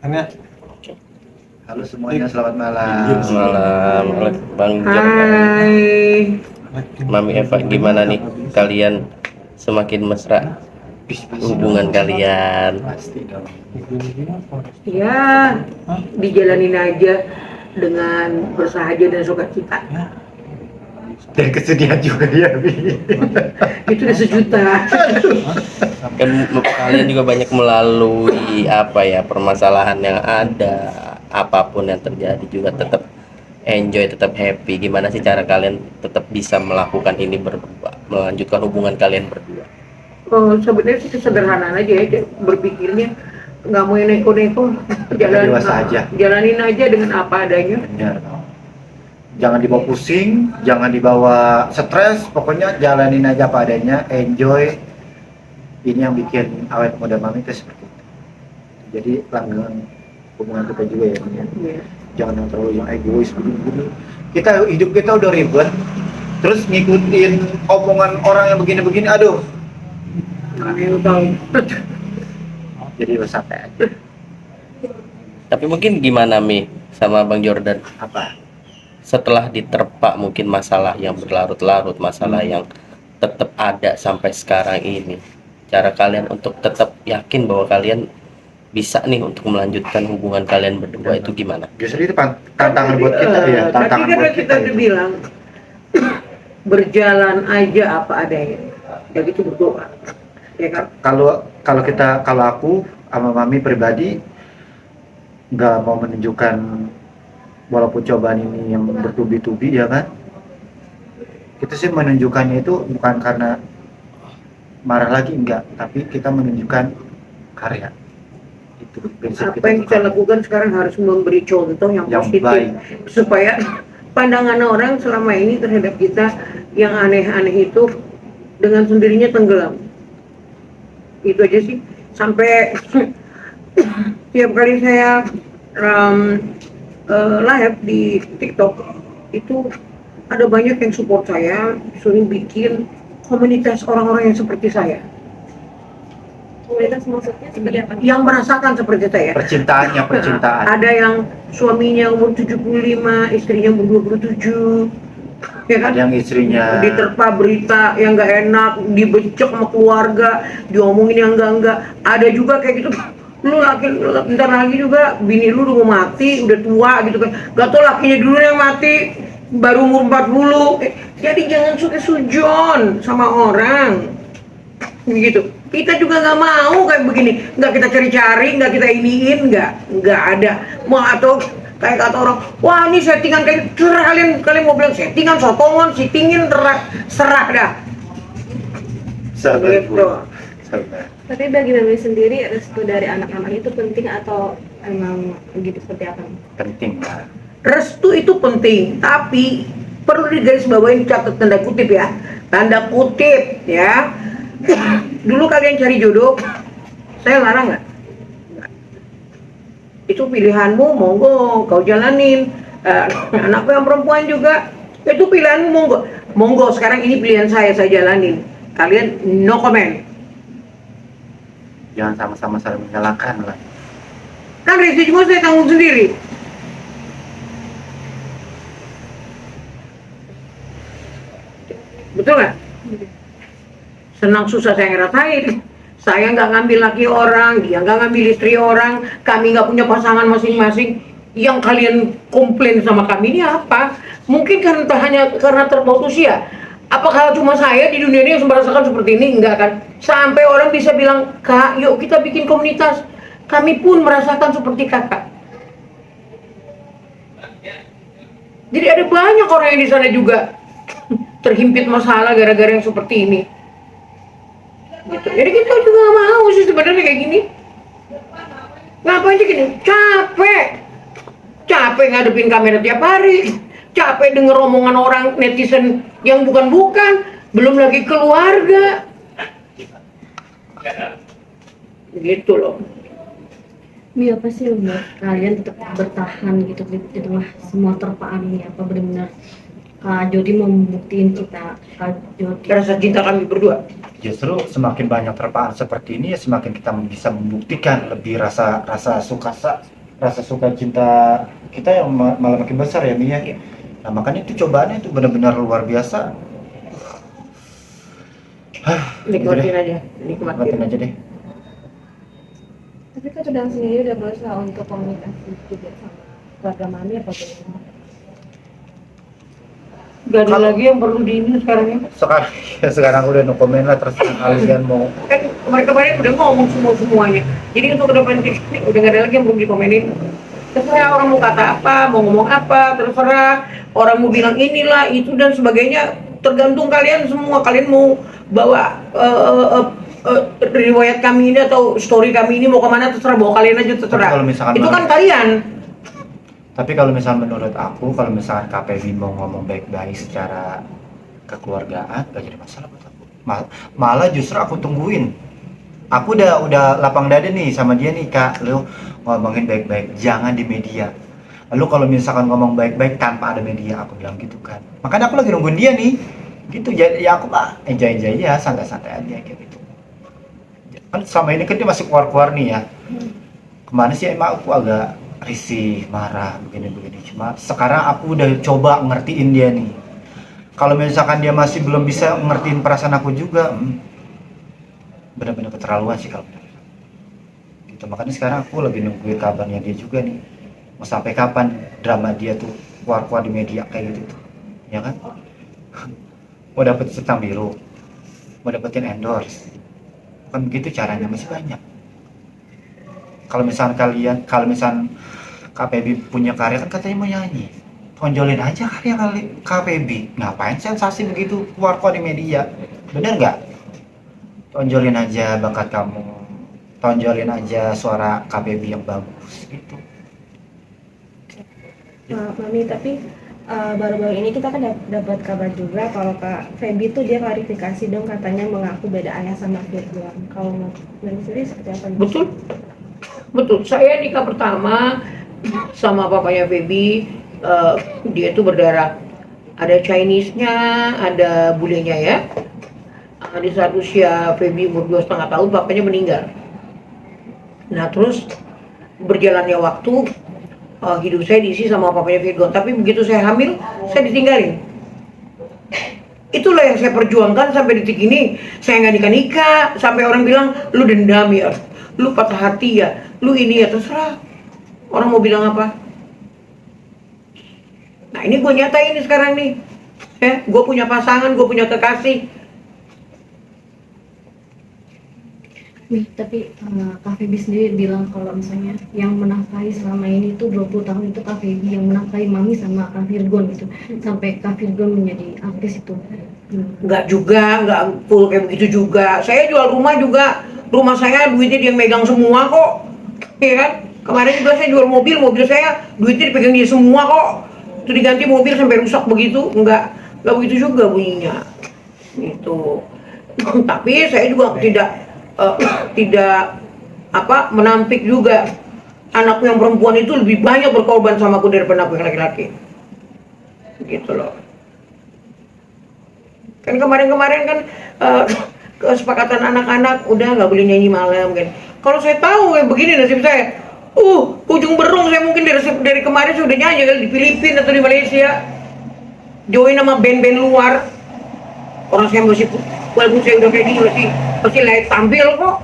Karena Halo semuanya, selamat malam. Malam, Bang Jor, Hai. Mami Eva, gimana nih kalian semakin mesra hubungan kalian? Pasti dong. Ya, dijalanin aja dengan bersahaja dan sukacita. Dan kesedihan juga ya, Bi. Itu udah sejuta. Kan kalian juga banyak melalui permasalahan yang ada, apapun yang terjadi juga tetap enjoy, tetap happy. Gimana sih cara kalian tetap bisa melakukan ini berdua, melanjutkan hubungan kalian berdua? Oh, sebenarnya sih sederhana aja ya berpikirnya, nggak mau yang neko-neko, Dewasa aja. jalanin aja dengan apa adanya. Benar. Jangan dibawa pusing, jangan dibawa stres, pokoknya jalanin aja apa adanya, enjoy. Ini yang bikin awet muda Mami itu seperti itu. Jadi langgang hubungan kita juga ya, Mami. Iya. Jangan yang terlalu yang egois begini-begini. Hidup kita udah ribet, terus ngikutin omongan orang yang begini-begini, aduh. Mana yang tahu? Jadi santai aja. Tapi mungkin gimana Mi sama Bang Jordan, Apa? setelah diterpa mungkin masalah yang berlarut-larut, masalah yang tetap ada sampai sekarang ini, cara kalian untuk tetap yakin bahwa kalian bisa nih untuk melanjutkan hubungan kalian berdua itu gimana? Justru itu tantangan buat kita ya, tantangan Tadi buat kan kita. kita udah bilang berjalan aja apa adanya. Jadi itu berdoa. Ya kan? Kalau aku sama Mami pribadi nggak mau menunjukkan, walaupun cobaan ini yang bertubi-tubi ya kan, kita sih menunjukkannya itu bukan karena marah lagi, enggak, tapi kita menunjukkan karya. Itu prinsip Apa yang kita bukan lakukan sekarang harus memberi contoh yang yang positif baik. supaya pandangan orang selama ini terhadap kita yang aneh-aneh itu dengan sendirinya tenggelam. Itu aja sih. Sampai tiap kali saya live di TikTok itu ada banyak yang support saya, suruh bikin komunitas orang-orang yang seperti saya, Komunitas maksudnya seperti apa? yang merasakan seperti saya. Percintaannya percintaan. Ada yang suaminya umur 75, istrinya umur 27, ya kan? Ada yang istrinya Diterpa berita yang nggak enak, dibecek sama keluarga, diomongin yang enggak. Ada juga kayak gitu, lu bentar lagi juga bini lu udah mau mati, udah tua gitu kan, gak tau lakinya dulu yang mati, baru umur 40. Jadi jangan suka sujon sama orang gitu. Kita juga nggak mau kayak begini, nggak kita cari-cari, nggak kita iniin, nggak ada. Mau atau kayak kata orang, wah ini settingan, kayak terserah kalian mau bilang settingan, sokongan, sitingin, serah dah. sahabat Gitu. sahabat. Tapi bagi Mami sendiri, restu dari anak-anak itu penting atau emang gitu seperti apa? Penting lah. Restu itu penting, tapi perlu digarisbawahi, catat tanda kutip ya, tanda kutip ya. Dulu kalian cari jodoh, saya larang nggak? Itu pilihanmu, monggo kau jalanin. Anakku yang perempuan juga, itu pilihanmu, monggo. Sekarang ini pilihan saya jalanin. Kalian no comment. Jangan sama-sama saling menyalahkan lah. Kan resiko saya tanggung sendiri. Betul nggak? Senang susah saya ngerasain. Saya nggak ngambil laki orang, dia nggak ngambil istri orang, kami nggak punya pasangan masing-masing. Yang kalian komplain sama kami ini apa? Mungkin hanya karena terpaut usia. Apakah cuma saya di dunia ini yang merasakan seperti ini? Enggak kan? Sampai orang bisa bilang, Kak, yuk kita bikin komunitas. Kami pun merasakan seperti kakak. Jadi ada banyak orang yang di sana juga terhimpit masalah gara-gara yang seperti ini. Gitu. Jadi kita juga nggak mau sih sebenarnya kayak gini. Ngapain sih gini? Capek ngadepin kamera tiap hari, capek denger omongan orang netizen yang bukan-bukan, belum lagi keluarga. Gitu loh. Mi, apa sih yang buat kalian tetap bertahan gitu di tengah semua terpaan ini? Apa benar-benar Kak Jody mau membuktiin kita, Kak Jody? Rasa cinta kami berdua. Justru semakin banyak terpaan seperti ini ya semakin kita bisa membuktikan lebih rasa suka cinta kita yang malah makin besar ya Mia. Iya. Nah makanya itu cobaannya itu benar-benar luar biasa. Nikmatin aja, Nikmatin aja deh. Tapi Kak Tudang sendiri udah berusaha untuk komunikasi juga sama keluarga Mami apa bagaimana? Gak ada lagi yang perlu di ini sekarang ya. Sekarang udah no comment lah, terserah kalian mau. Kan kemarin udah ngomong semuanya. Jadi untuk ke depan ini udah gak ada lagi yang belum dikomenin. Terserah orang mau kata apa, mau ngomong apa, terserah orang mau bilang inilah itu dan sebagainya, tergantung kalian semua. Kalian mau bawa riwayat kami ini atau story kami ini mau kemana, terserah, bawa kalian aja, terserah. Tapi kalau misalkan Itu kan menurut- kalian. Tapi kalau misalnya menurut aku, kalau misalkan KPB mau ngomong baik-baik secara kekeluargaan, gak jadi masalah buat aku. Malah justru aku tungguin. Aku udah lapang dada nih sama dia nih, Kak. Lu ngomongin baik-baik, jangan di media. Lalu kalau misalkan ngomong baik-baik tanpa ada media, aku bilang gitu kan. Makanya aku lagi nungguin dia nih. Gitu, jadi ya aku mah enjoy ya, santai-santai aja kayak gitu. Kan selama ini kan dia masih keluar-keluar nih ya. Kemana sih emang aku agak risih, marah, begini-begini. Cuma sekarang aku udah coba ngertiin dia nih. Kalau misalkan dia masih belum bisa ngertiin perasaan aku juga, benar-benar keterlaluan sih kalau benar. Gitu, makanya sekarang aku lagi nungguin kabarnya dia juga nih. Mau sampai kapan drama dia tuh keluar-keluar di media kayak gitu tuh. Ya kan? Mau dapet centang biru, mau dapetin endorse. Bukan begitu caranya, masih banyak. Kalau misalnya KPB punya karya kan katanya mau nyanyi, tonjolin aja karya KPB. Ngapain sensasi begitu keluar di media? Bener nggak? Tonjolin aja bakat kamu, tonjolin aja suara KPB yang bagus gitu. Mami, tapi baru-baru ini kita kan dapat kabar juga kalau Kak Feby tuh dia klarifikasi dong, katanya mengaku beda ayah sama Firman. Kalau Mami sendiri seperti apa? Betul, saya nikah pertama sama papanya Feby, dia itu berdarah, ada Chinese-nya, ada bulenya ya. Di saat usia Feby umur 2,5 tahun, bapaknya meninggal. Nah terus berjalannya waktu, hidup saya diisi sama papanya Virgon. Tapi begitu saya hamil, saya ditinggalin. Itulah yang saya perjuangkan sampai detik ini. Saya nggak nikah-nikah, sampai orang bilang, lu dendam ya, lu patah hati ya, lu ini ya, terserah. Orang mau bilang apa? Nah ini gue nyatain nih sekarang nih. Ya, gue punya pasangan, gue punya kekasih. Nih, tapi Kak Feby sendiri bilang kalau misalnya yang menafkahi selama ini tuh 20 tahun itu Kak Feby, yang menafkahi Mami sama Kak Virgon gitu. Sampai Kak Virgon menjadi artis itu. Nggak juga, nggak full kayak begitu juga. Saya jual rumah juga, rumah saya duitnya dia megang semua kok. Iya kan? Kemarin juga saya jual mobil saya duitnya dipegang dia semua kok. Itu diganti mobil sampai rusak begitu, nggak begitu juga bunyinya. Gitu. Tapi saya juga tidak menampik juga anakku yang perempuan itu lebih banyak berkorban sama aku daripada aku yang laki-laki. Gitu loh. Kan kemarin kan kesepakatan anak-anak udah nggak boleh nyanyi malam kan. Kalau saya tahu kayak begini nasib saya, ujung berung saya mungkin dari kemarin sudah nyanyi kali di Filipina atau di Malaysia, join sama band-band luar. Orang saya masih, walaupun saya udah kayak gini masih layak tampil kok.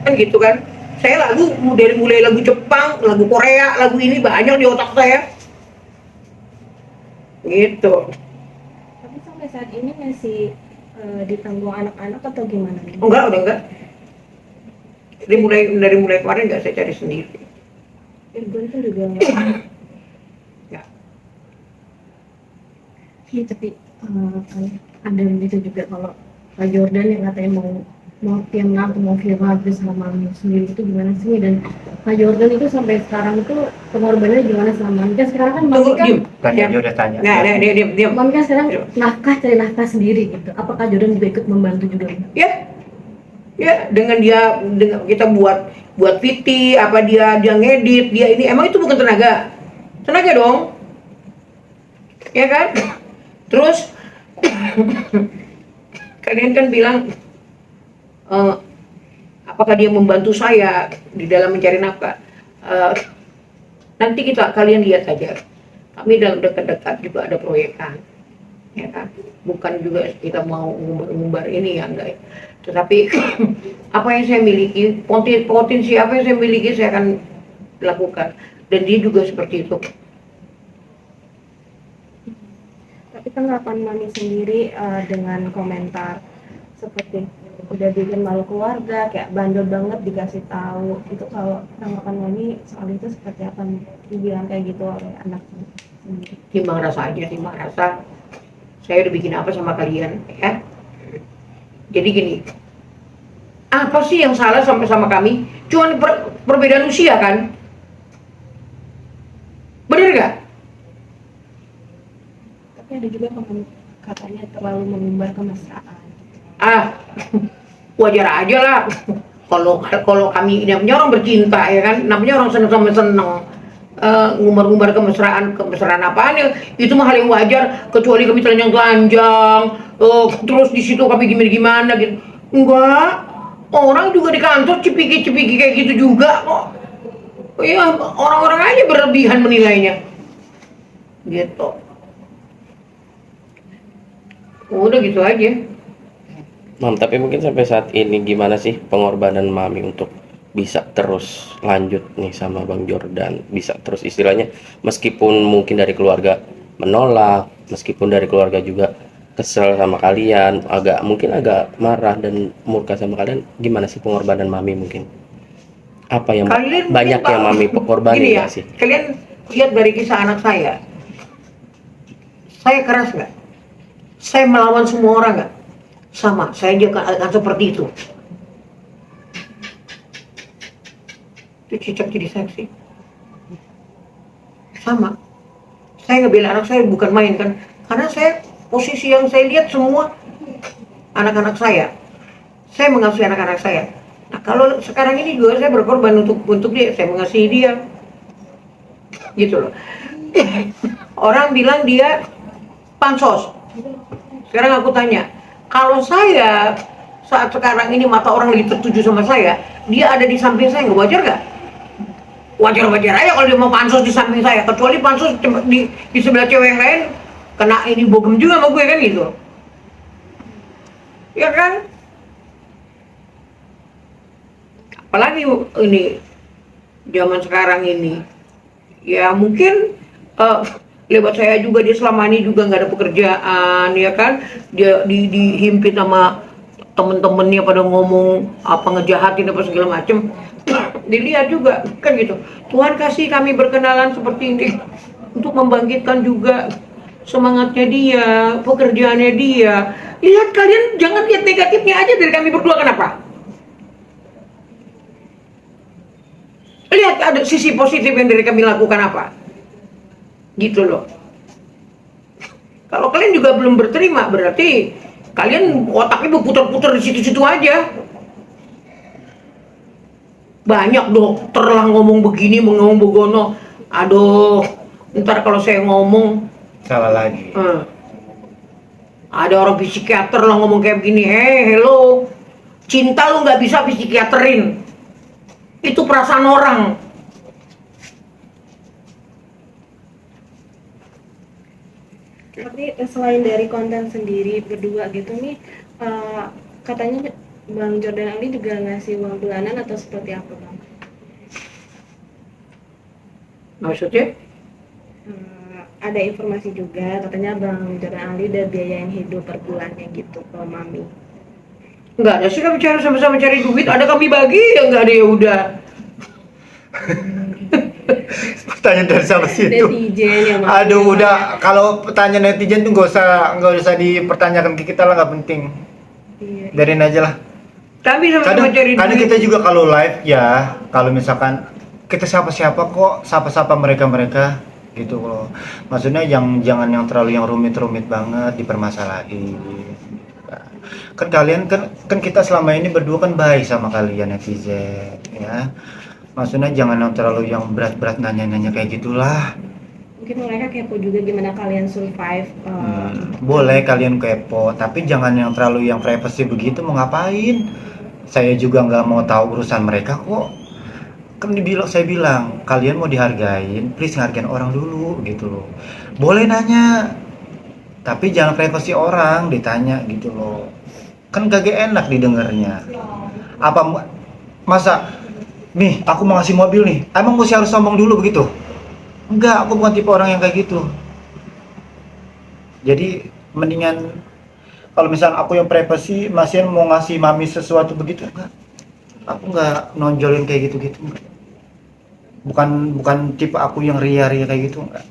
Kan gitu kan. Saya lagu dari mulai lagu Jepang, lagu Korea, lagu ini banyak di otak saya. Gitu. Tapi sampai saat ini masih ditanggung anak-anak atau gimana? Udah enggak. Dari mulai kemarin nggak saya cari sendiri. Virgon tuh juga nggak. Ya. Iya, tapi ada begitu juga kalau Pak Jordan yang katanya mau Tiana atau mau Firman sama Mami sendiri itu gimana sih? Dan Pak Jordan itu sampai sekarang itu pengorbanannya gimana sama Mami? Kan sekarang kan Mami kan Tanya, dia udah tanya. Nah, dia. Mami kan sekarang cari nafkah sendiri gitu. Apakah Jordan juga ikut membantu juga? Ya, dengan kita buat VT, apa dia ngedit, dia ini emang itu bukan tenaga dong, ya kan? Terus kalian kan bilang Eh, apakah dia membantu saya di dalam mencari nafkah? Eh, nanti kalian lihat aja. Kami dalam dekat-dekat juga ada proyekan, ya kan? Bukan juga kita mau ngumbar-ngumbar ini ya enggak. Tetapi apa yang saya miliki, potensi apa yang saya miliki saya akan lakukan. Dan dia juga seperti itu. Tapi tanggapan Mami sendiri dengan komentar seperti udah bikin malu keluarga, kayak bandel banget dikasih tahu, itu kalau tanggapan Mami soal itu seperti apa nih? Dibilang kayak gitu oleh anak sendiri. Timbang rasa aja, timbang rasa. Saya udah bikin apa sama kalian, ya? Jadi gini, apa sih yang salah sampai sama kami? Cuman perbedaan usia kan? Bener gak? Tapi ada juga katanya terlalu mengumbar kemesraan. Ah, wajar aja lah. Kalau kami namanya orang bercinta ya kan, namanya orang seneng-seneng. Ngumbar-ngumbar kemesraan apaan ya? Itu mah hal yang wajar. Kecuali kami telanjang-telanjang, terus di situ kami gimana gitu. Enggak, orang juga di kantor cipiki-cipiki kayak gitu juga kok. Ya orang-orang aja berlebihan menilainya. Gitu. Udah gitu aja. Mam, tapi mungkin sampai saat ini gimana sih pengorbanan Mami untuk bisa terus lanjut nih sama Bang Jordan, bisa terus istilahnya meskipun mungkin dari keluarga menolak, meskipun dari keluarga juga kesel sama kalian, mungkin agak marah dan murka sama kalian, gimana sih pengorbanan Mami mungkin? Apa yang Kalian banyak mungkin, yang Pak, Mami korbanin gini ya, nggak sih? kalian lihat dari kisah anak saya keras nggak? Saya melawan semua orang nggak? Sama, saya juga akan seperti itu. Itu cicak jadi seksi. Sama. Saya ngebela anak saya bukan main kan, karena saya posisi yang saya lihat semua anak-anak saya mengasuhi anak-anak saya. Nah kalau sekarang ini juga saya berkorban untuk dia, saya mengasihi dia, gitu loh. Orang bilang dia pansos. Sekarang aku tanya, kalau saya saat sekarang ini mata orang lagi tertuju sama saya, dia ada di samping saya, nggak wajar nggak? Wajar-wajar aja kalau dia mau pansos di samping saya, kecuali pansos di sebelah cewek yang lain kena ini bogem juga sama gue kan gitu. Ya kan? Apalagi ini zaman sekarang ini, ya mungkin lewat saya juga dia selama ini juga nggak ada pekerjaan ya kan, dia dihimpit sama temen-temennya pada ngomong apa ngejahatin apa segala macem. Dilihat juga kan gitu, Tuhan kasih kami berkenalan seperti ini untuk membangkitkan juga semangatnya dia, pekerjaannya dia. Lihat, kalian jangan lihat negatifnya aja dari kami berdua. Kenapa? Lihat ada sisi positif yang dari kami lakukan apa, gitu loh. Kalau kalian juga belum berterima, berarti kalian otaknya berputar-putar di situ-situ aja. Banyak dokter lah ngomong begini, ngomong begono. Aduh, ntar kalau saya ngomong Salah lagi. ada orang psikiater lah ngomong kayak begini. Hello, cinta lu nggak bisa psikiaterin. Itu perasaan orang. Tapi selain dari konten sendiri berdua gitu nih, katanya Bang Jordan Ali juga ngasih uang bulanan atau seperti apa Bang? Maksudnya? Ada informasi juga katanya Bang Jordan Ali udah biayain hidup per bulannya gitu ke Mami. Nggak ada sih, kami cari sama-sama cari duit. Ada kami bagi, ya nggak ada ya udah. Pertanyaan dari sama situ. Netizen ya Mami. Aduh, udah, kalau pertanyaan netizen tuh nggak usah dipertanyakan ke kita lah, nggak penting. Iya. Biarin aja lah. Kami sama-sama cari duit. Kadang kita juga kalau live ya, kalau misalkan kita siapa-siapa kok, sapa-sapa mereka-mereka gitu loh. Maksudnya jangan yang terlalu yang rumit-rumit banget dipermasalahin. Kan kalian kan kita selama ini berdua kan baik sama kalian netizen ya. Maksudnya jangan yang terlalu yang berat-berat nanya-nanya kayak gitulah. Mungkin mereka kepo juga gimana kalian survive. Boleh kalian kepo, tapi jangan yang terlalu yang privacy begitu, mau ngapain? saya juga nggak mau tahu urusan mereka kok. Kan saya bilang kalian mau dihargain, please ngargain orang dulu gitu loh. Boleh nanya, tapi jangan privasi orang ditanya gitu loh. Kan kagak enak didengarnya. Apa masa nih aku mau ngasih mobil nih, emang mesti harus sombong dulu begitu? Enggak, aku bukan tipe orang yang kayak gitu. Jadi mendingan kalau misalnya aku yang privasi masih mau ngasih mami sesuatu begitu, enggak. Aku nggak nonjolin kayak gitu-gitu. Bukan tipe aku yang ria-ria kayak gitu, enggak.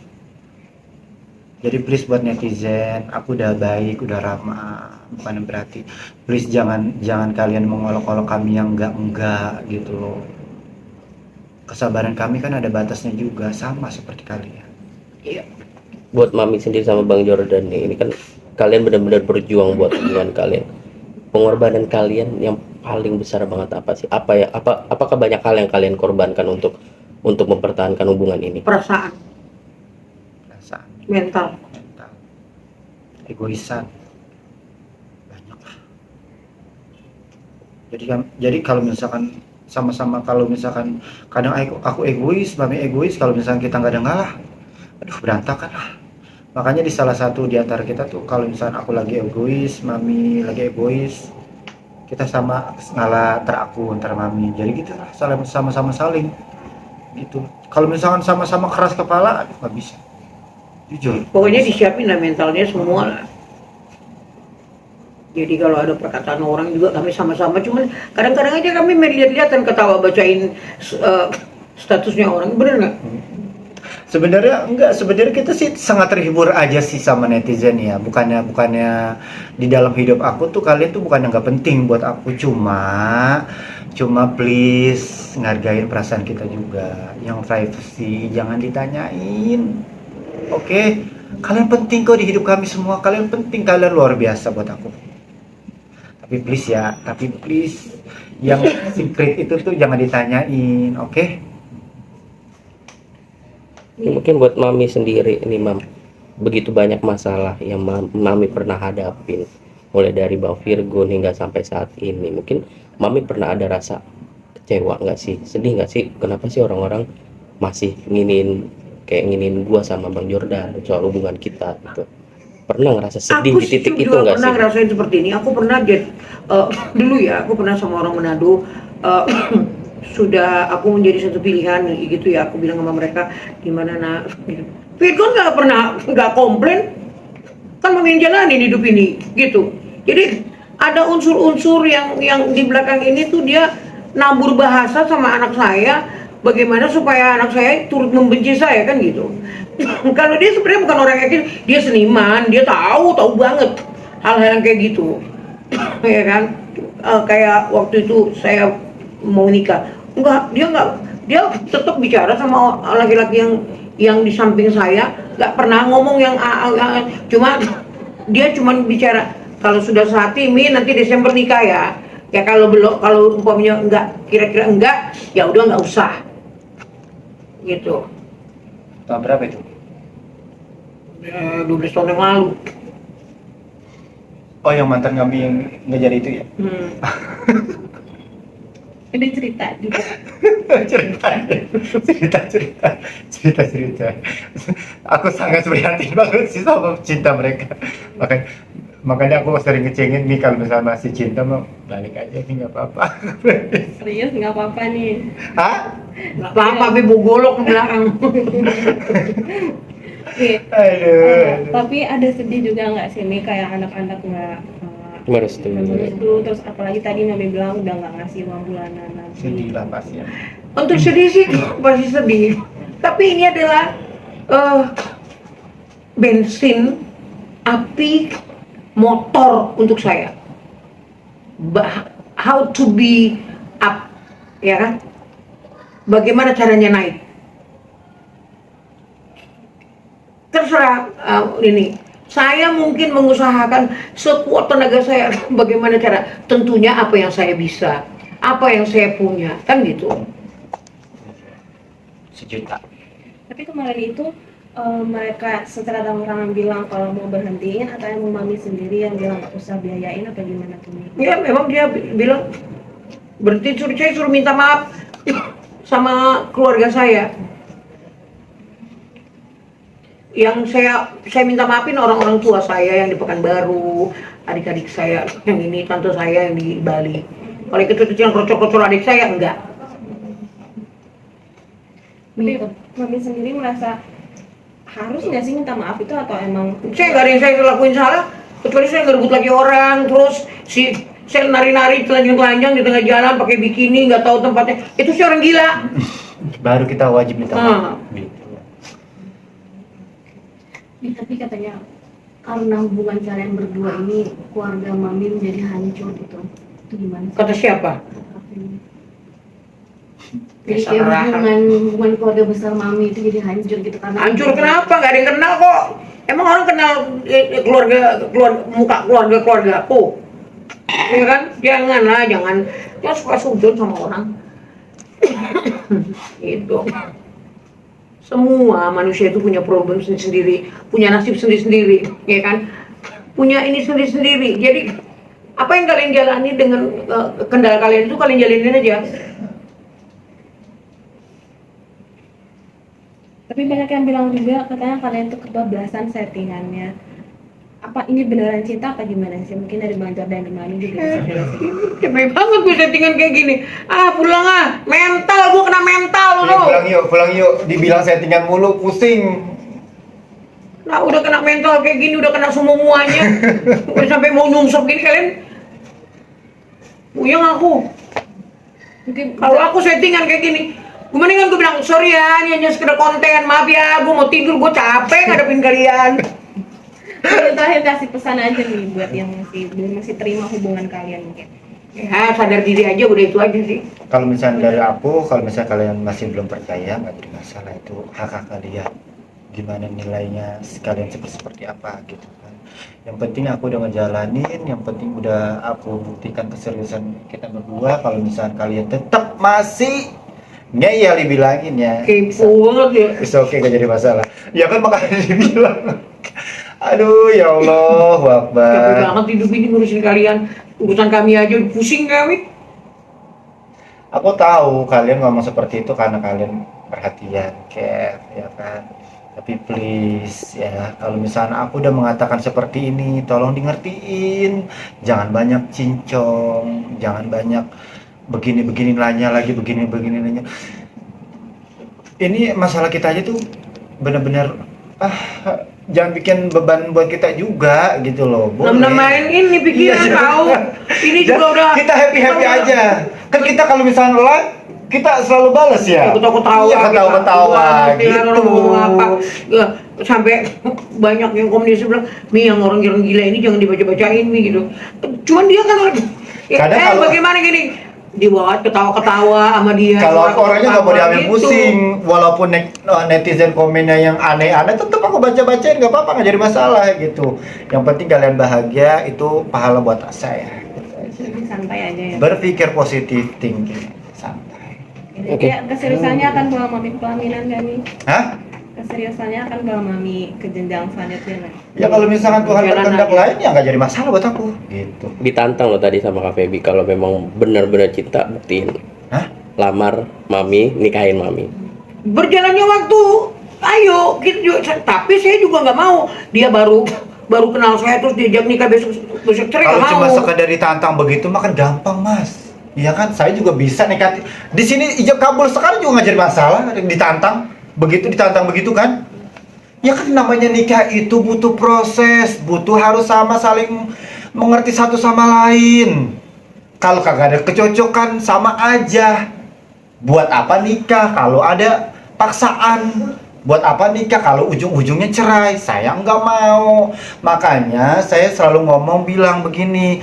Jadi please buat netizen, aku udah baik, udah ramah, bukan berarti please jangan kalian mengolok-olok kami yang enggak gitu loh. Kesabaran kami kan ada batasnya juga, sama seperti kalian. Iya. Buat Mami sendiri sama Bang Jordan nih, ini kan kalian benar-benar berjuang buat hubungan kalian. Pengorbanan kalian yang paling besar banget apa sih? Apakah banyak hal yang kalian korbankan untuk mempertahankan hubungan ini? Perasaan, Perasaan, mental. mental, egoisan, banyak lah. Jadi kalau misalkan sama-sama, kalau misalkan kadang aku egois, mami egois, kalau misalkan kita nggak ada ngalah, aduh berantakan lah. Makanya di salah satu di antara kita tuh kalau misalkan aku lagi egois, mami lagi egois, kita sama ngalah antara mami. Jadi gitu lah, sama-sama saling gitu. Kalau misalkan sama-sama keras kepala, aduh nggak bisa. Jujur. Pokoknya disiapin lah mentalnya semua lah. Jadi kalau ada perkataan orang juga kami sama-sama, cuman kadang-kadang aja kami melihat-lihatan ketawa bacain statusnya orang, bener nggak? Sebenarnya enggak, sebenarnya kita sih sangat terhibur aja sih sama netizen ya. Bukannya di dalam hidup aku tuh kalian tuh bukan nggak penting buat aku, cuma please ngargain perasaan kita juga. Yang privacy jangan ditanyain. Oke? Kalian penting kok di hidup kami semua. Kalian penting, kalian luar biasa buat aku. Tapi please yang secret itu tuh jangan ditanyain, oke? Mungkin buat Mami sendiri ini, Mam, begitu banyak masalah yang Mami pernah hadapin, mulai dari Bang Virgun hingga sampai saat ini. Mungkin Mami pernah ada rasa kecewa nggak sih, sedih nggak sih, kenapa sih orang-orang masih nginin gua sama Bang Jordan soal hubungan kita gitu? Pernah ngerasa sedih di titik itu nggak sih? Aku pernah ngerasain seperti ini. Aku pernah dulu ya, aku pernah sama orang Manado. Sudah aku menjadi satu pilihan gitu ya, aku bilang sama mereka gimana nak gitu. Virgon nggak komplain, kan mami yang jalanin hidup ini gitu. Jadi ada unsur-unsur yang di belakang ini tuh dia nabur bahasa sama anak saya, bagaimana supaya anak saya turut membenci saya kan gitu. Kalau dia sebenarnya bukan orang yakin, dia seniman, dia tahu banget hal-hal yang kayak gitu. Ya kan, kayak waktu itu saya mau nikah, dia tetap bicara sama laki-laki yang di samping saya, nggak pernah ngomong yang dia cuma bicara kalau sudah saat ini nanti Desember nikah ya kalau belum, kalau umpamanya enggak, kira-kira enggak, ya udah nggak usah gitu. Tahun berapa itu? 12 tahun yang lalu. Oh, yang mantan kami yang nggak jadi itu ya? Ada cerita juga. cerita. Aku sangat prihatin banget sih sama cinta mereka. Makanya aku sering ngecengin nih, kalau misalnya masih cinta mau balik aja nih, nggak apa-apa. Serius nggak apa-apa nih. Hah? Nggak apa-apa, Bibu golok ke belakang. Aduh. Tapi ada sedih juga nggak sih nih, kayak anak-anak nggak Merestu. terus apalagi tadi Mami bilang udah nggak ngasih uang bulanan nanti. Sedih lah pasti ya. Untuk sedih sih pasti sedih. Tapi ini adalah bensin api motor untuk saya. How to be up, ya kan? Bagaimana caranya naik? Terserah ini. Saya mungkin mengusahakan sekuat tenaga saya bagaimana cara, tentunya apa yang saya bisa, apa yang saya punya, kan gitu. 1 juta. Tapi kemarin itu mereka setelah orang bilang kalau mau berhentiin, atau yang Mami sendiri yang bilang nggak usah biayain, apa gimana tuh? Ya memang dia bilang Berarti saya suruh minta maaf sama keluarga saya. Yang saya minta maafin orang-orang tua saya yang di Pekanbaru, adik-adik saya yang ini, tante saya yang di Bali. Kalau kecil-kecil yang krocok-krocok adik saya enggak. Tapi Mami sendiri merasa harus nggak sih minta maaf itu atau emang Saya nggak ada yang saya lakuin salah, kecuali saya ngerebut lagi orang, terus saya nari-nari telanjang-telanjang di tengah jalan pakai bikini, nggak tahu tempatnya. Itu sih orang gila. Baru kita wajib minta maaf. Gitu. tapi katanya karena hubungan kalian berdua ini keluarga Mami menjadi hancur gitu. Itu gimana sih? Kata siapa? Jadi kayak hubungan keluarga besar Mami itu jadi hancur gitu karena Hancur kenapa? Nggak ada yang kenal kok. Emang orang kenal muka keluarga aku? Ya kan? Jangan suka sujud sama orang. Itu. Semua manusia itu punya problem sendiri-sendiri, punya nasib sendiri-sendiri, ya kan? Punya ini sendiri-sendiri. Jadi apa yang kalian jalani dengan kendala kalian itu kalian jalanin aja. Tapi banyak yang bilang juga katanya kalian tuh kebablasan settingannya. Apa ini beneran cinta apa gimana sih? Mungkin dari Bang Jordan dan Mami juga bisa jelasin. Capek banget gue settingan kayak gini. Pulang mental, gue kena mental loh. Pulang yuk, dibilang settingan mulu, pusing. Nah udah kena mental kayak gini, udah kena semuanya. Udah sampai mau nyungsep gini kalian. Puyeng aku. Mungkin Kalau aku settingan kayak gini, gue mendingan gue bilang sorry ya, ini hanya sekedar konten, maaf ya, gue mau tidur, gue capek ngadepin kalian. terakhir kasih pesan aja nih buat yang masih terima hubungan kalian mungkin. Ya sadar diri aja, udah itu aja sih. Kalau misalnya dari aku, kalau misalnya kalian masih belum percaya, nggak ada masalah, itu hak kalian. Gimana nilainya, kalian seperti apa gitu kan. Yang penting aku udah ngejalanin, yang penting udah aku buktikan keseriusan kita berdua. Kalau misalnya kalian tetap masih ngeyel dibilangin ya, Kepo banget ya. it's okay, gak jadi masalah. Ya kan makanya dibilang. Aduh ya Allah, Capek Akbar. banget hidup ini ngurusin kalian. Urusan kami aja pusing kami. Aku tahu kalian ngomong seperti itu karena kalian perhatian, care, ya kan. Tapi please ya, kalau misalnya aku udah mengatakan seperti ini, tolong di ngertiin. Jangan banyak cincong, jangan banyak begini nanya lagi, begini nanya. Ini masalah kita aja tuh bener-bener jangan bikin beban buat kita juga gitu loh. Main ini pikiran Iya, kau. Ini juga udah. Kita happy aja. Kan kita kalau misalnya live, kita selalu balas ya. Ketawa-ketawa. Iya, ketawa-ketawa Gitu. Ya, sampai banyak yang komunis bilang, Mi yang orang gila ini jangan dibaca-bacain Mi gitu. Cuman dia kan orang. Kadang Bagaimana gini? Dibawa ketawa-ketawa sama dia. Kalau aku orangnya nggak mau diambil Gitu. pusing, walaupun netizen komennya yang aneh-aneh, tetap aku baca-bacain, nggak apa-apa, nggak jadi masalah gitu. Yang penting kalian bahagia, itu pahala buat saya. Gitu aja. Jadi santai aja ya. Berpikir positif, thinking, santai. Jadi ya, keseriusannya akan bawa Mami ke pelaminan kan nih? Hah? Keseriusannya akan bawa Mami ke jenjang selanjutnya kan? Ya kalau misalkan Tuhan Jalan berkehendak aja. lain, ya nggak jadi masalah buat aku. Gitu. Ditantang loh tadi sama Kak Feby, kalau memang benar-benar cinta buktiin. Hah? Lamar Mami, nikahin Mami. Berjalannya waktu, ayo kita juga, tapi saya juga nggak mau dia baru kenal saya terus diajak nikah besok cerai, Kalau nggak cuma mau. sekedar ditantang begitu mah kan gampang, Mas. Iya kan, saya juga bisa nikah. Di sini ijab kabul sekarang juga nggak jadi masalah, ditantang begitu kan? Ya kan namanya nikah itu butuh proses, butuh harus sama saling mengerti satu sama lain. Kalau kagak ada kecocokan sama aja. Buat apa nikah kalau ada paksaan? Buat apa nikah kalau ujung-ujungnya cerai? Saya nggak mau. Makanya saya selalu bilang begini,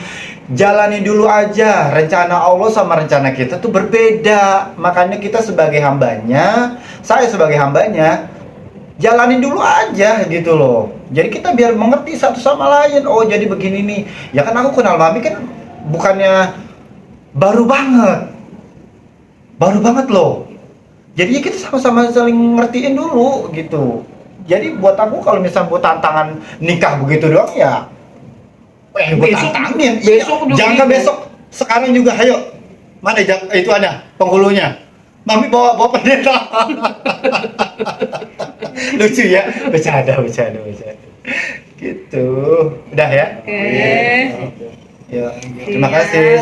jalani dulu aja. Rencana Allah sama rencana kita tuh berbeda. Makanya kita sebagai hambanya, saya sebagai hambanya, jalanin dulu aja gitu loh. Jadi kita biar mengerti satu sama lain. Oh jadi begini nih. Ya kan aku kenal Mami kan bukannya baru banget loh. Jadi ya kita sama-sama saling ngertiin dulu gitu. Jadi buat aku kalau misalnya buat tantangan nikah begitu doang ya, buat Besok- tantangin. besok Iya. juga Jangan gitu. besok, sekarang juga, ayo. Mana itu ada penghulunya? Mami bawa pendeta. Lucu ya, bercanda. Gitu. Udah ya? Oke. Ya, terima kasih.